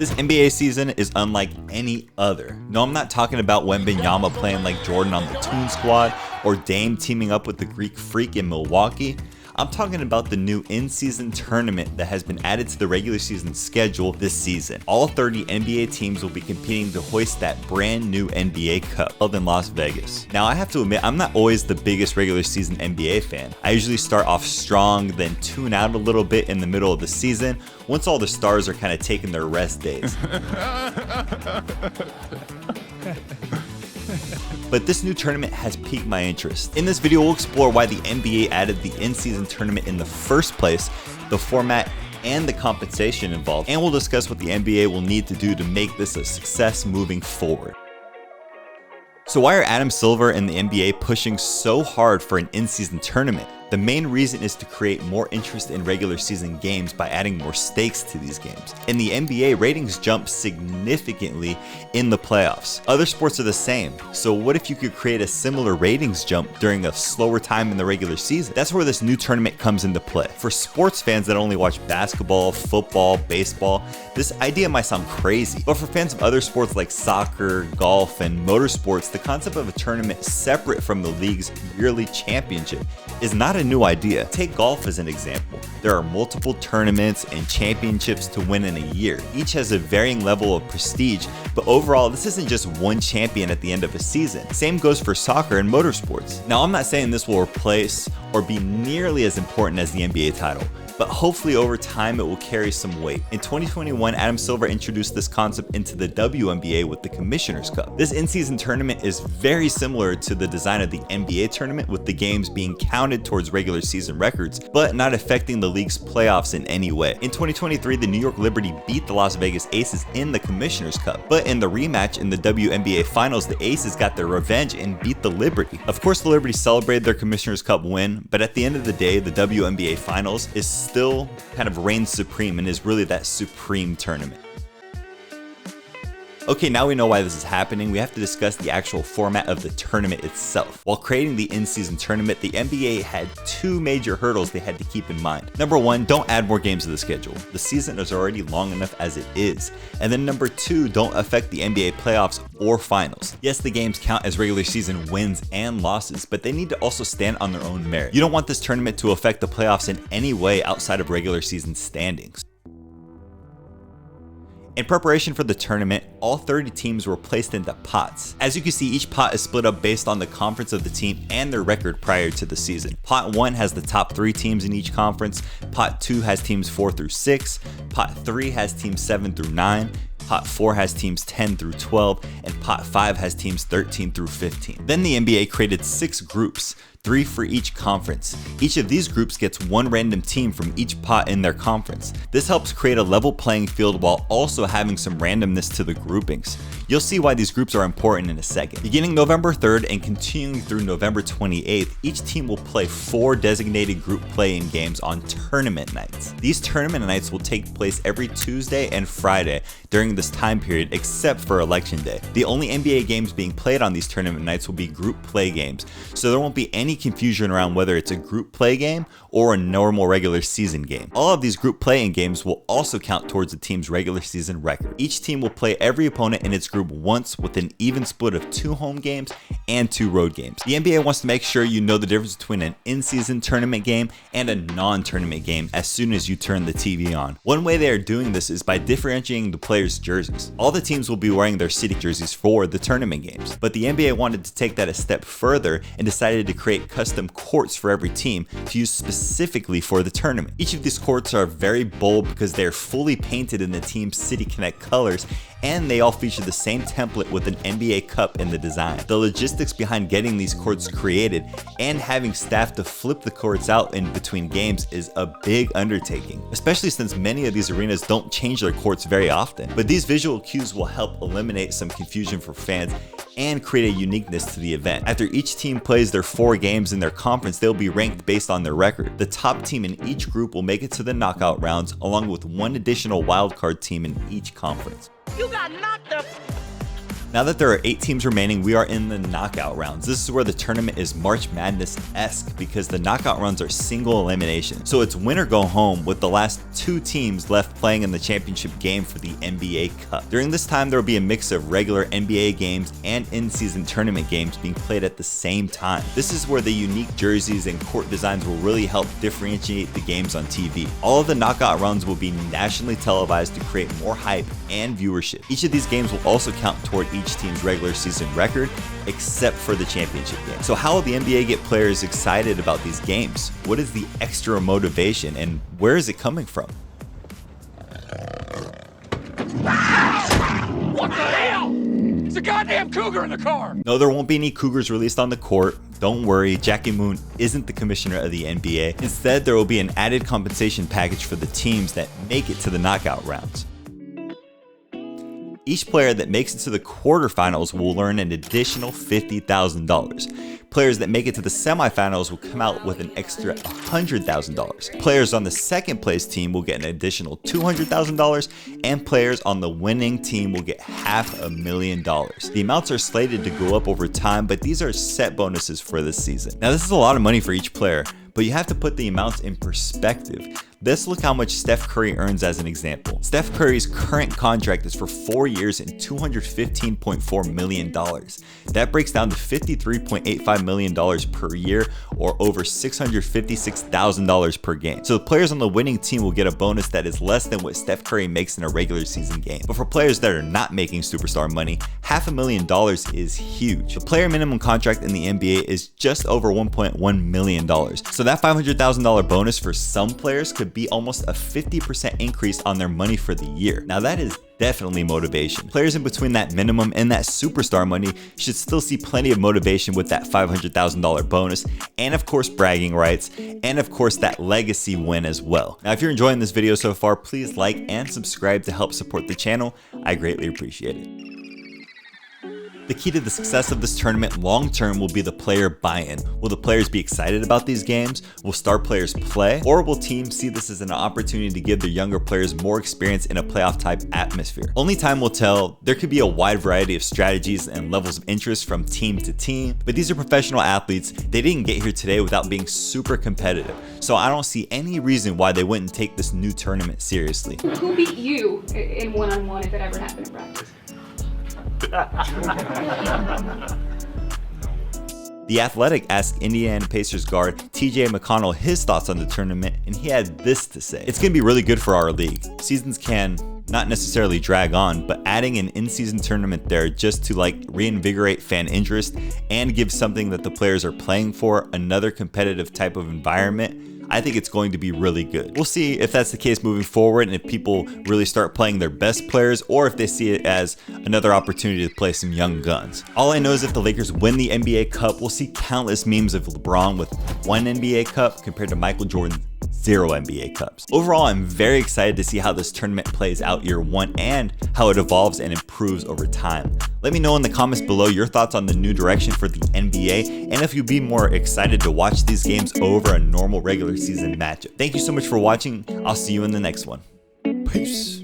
This NBA season is unlike any other. No, I'm not talking about Wembanyama playing like Jordan on the Toon Squad or Dame teaming up with the Greek Freak in Milwaukee. I'm talking about the new in-season tournament that has been added to the regular season schedule this season. All 30 NBA teams will be competing to hoist that brand new NBA Cup held in Las Vegas. Now, I have to admit, I'm not always the biggest regular season NBA fan. I usually start off strong, then tune out a little bit in the middle of the season once all the stars are kind of taking their rest days. But this new tournament has piqued my interest. In this video, we'll explore why the NBA added the in-season tournament in the first place, the format, and the compensation involved, and we'll discuss what the NBA will need to do to make this a success moving forward. So why are Adam Silver and the NBA pushing so hard for an in-season tournament? The main reason is to create more interest in regular season games by adding more stakes to these games. In the NBA, ratings jump significantly in the playoffs. Other sports are the same, so what if you could create a similar ratings jump during a slower time in the regular season? That's where this new tournament comes into play. For sports fans that only watch basketball, football, baseball, this idea might sound crazy. But for fans of other sports like soccer, golf, and motorsports, the concept of a tournament separate from the league's yearly championship is not a new idea. Take golf as an example. There are multiple tournaments and championships to win in a year. Each has a varying level of prestige, but overall, this isn't just one champion at the end of a season. Same goes for soccer and motorsports. Now, I'm not saying this will replace or be nearly as important as the NBA title, but hopefully over time it will carry some weight. In 2021, Adam Silver introduced this concept into the WNBA with the Commissioner's Cup. This in-season tournament is very similar to the design of the NBA tournament, with the games being counted towards regular season records, but not affecting the league's playoffs in any way. In 2023, the New York Liberty beat the Las Vegas Aces in the Commissioner's Cup, but in the rematch in the WNBA Finals, the Aces got their revenge and beat the Liberty. Of course, the Liberty celebrated their Commissioner's Cup win, but at the end of the day, the WNBA Finals is still kind of reigns supreme and is really that supreme tournament. Okay, now we know why this is happening. We have to discuss the actual format of the tournament itself. While creating the in-season tournament, the NBA had two major hurdles they had to keep in mind. Number one, don't add more games to the schedule. The season is already long enough as it is. And then number two, don't affect the NBA playoffs or finals. Yes, the games count as regular season wins and losses, but they need to also stand on their own merit. You don't want this tournament to affect the playoffs in any way outside of regular season standings. In preparation for the tournament, all 30 teams were placed into pots. As you can see, each pot is split up based on the conference of the team and their record prior to the season. Pot 1 has the top 3 teams in each conference, Pot 2 has teams 4 through 6, Pot 3 has teams 7 through 9, Pot 4 has teams 10 through 12, and Pot 5 has teams 13 through 15. Then the NBA created 6 groups, 3 for each conference. Each of these groups gets one random team from each pot in their conference. This helps create a level playing field while also having some randomness to the groupings. You'll see why these groups are important in a second. Beginning November 3rd and continuing through November 28th, each team will play 4 designated group play-in games on tournament nights. These tournament nights will take place every Tuesday and Friday during this time period, except for Election Day. The only NBA games being played on these tournament nights will be group play games, so there won't be any confusion around whether it's a group play game or a normal regular season game. All of these group play-in games will also count towards the team's regular season record. Each team will play every opponent in its group once with an even split of 2 home games and 2 road games. The NBA wants to make sure you know the difference between an in-season tournament game and a non-tournament game as soon as you turn the TV on. One way they are doing this is by differentiating the players' jerseys. All the teams will be wearing their city jerseys for the tournament games, but the NBA wanted to take that a step further and decided to create custom courts for every team to use specifically for the tournament. Each of these courts are very bold because they are fully painted in the team's City Connect colors, and they all feature the same template with an NBA cup in the design. The logistics behind getting these courts created and having staff to flip the courts out in between games is a big undertaking, especially since many of these arenas don't change their courts very often. But these visual cues will help eliminate some confusion for fans and create a uniqueness to the event. After each team plays their 4 games in their conference, they'll be ranked based on their record. The top team in each group will make it to the knockout rounds, along with 1 additional wildcard team in each conference. You got knocked the Now that there are 8 teams remaining, we are in the knockout rounds. This is where the tournament is March Madness-esque because the knockout rounds are single elimination. So it's win or go home with the last 2 teams left playing in the championship game for the NBA Cup. During this time, there will be a mix of regular NBA games and in-season tournament games being played at the same time. This is where the unique jerseys and court designs will really help differentiate the games on TV. All of the knockout rounds will be nationally televised to create more hype and viewership. Each of these games will also count toward each team's regular season record, except for the championship game. So how will the NBA get players excited about these games? What is the extra motivation and where is it coming from? What the hell? It's a goddamn cougar in the car! No, there won't be any cougars released on the court. Don't worry, Jackie Moon isn't the commissioner of the NBA. Instead, there will be an added compensation package for the teams that make it to the knockout rounds. Each player that makes it to the quarterfinals will earn an additional $50,000. Players that make it to the semifinals will come out with an extra $100,000. Players on the second place team will get an additional $200,000, and players on the winning team will get $500,000. The amounts are slated to go up over time, but these are set bonuses for this season. Now, this is a lot of money for each player, but you have to put the amounts in perspective. Let's look how much Steph Curry earns as an example. Steph Curry's current contract is for 4 years and $215.4 million. That breaks down to $53.85 million per year, or over $656,000 per game. So the players on the winning team will get a bonus that is less than what Steph Curry makes in a regular season game. But for players that are not making superstar money, $500,000 is huge. The player minimum contract in the NBA is just over $1.1 million. So that $500,000 bonus for some players could be almost a 50% increase on their money for the year. Now that is definitely motivation. Players in between that minimum and that superstar money should still see plenty of motivation with that $500,000 bonus, and of course bragging rights, and of course that legacy win as well. Now if you're enjoying this video so far, please like and subscribe to help support the channel. I greatly appreciate it. The key to the success of this tournament long term will be the player buy-in. Will the players be excited about these games? Will star players play? Or will teams see this as an opportunity to give their younger players more experience in a playoff type atmosphere? Only time will tell. There could be a wide variety of strategies and levels of interest from team to team, but these are professional athletes. They didn't get here today without being super competitive. So I don't see any reason why they wouldn't take this new tournament seriously. Who beat you in one-on-one if it ever happened in practice? The Athletic asked Indiana Pacers guard TJ McConnell his thoughts on the tournament, and he had this to say. It's going to be really good for our league. Seasons can not necessarily drag on, but adding an in-season tournament there just to reinvigorate fan interest and give something that the players are playing for, another competitive type of environment, I think it's going to be really good. We'll see if that's the case moving forward and if people really start playing their best players or if they see it as another opportunity to play some young guns. All I know is if the Lakers win the NBA Cup, we'll see countless memes of LeBron with 1 NBA Cup compared to Michael Jordan's 0 NBA Cups. Overall, I'm very excited to see how this tournament plays out year 1 and how it evolves and improves over time. Let me know in the comments below your thoughts on the new direction for the NBA and if you'd be more excited to watch these games over a normal regular season matchup. Thank you so much for watching. I'll see you in the next one. Peace.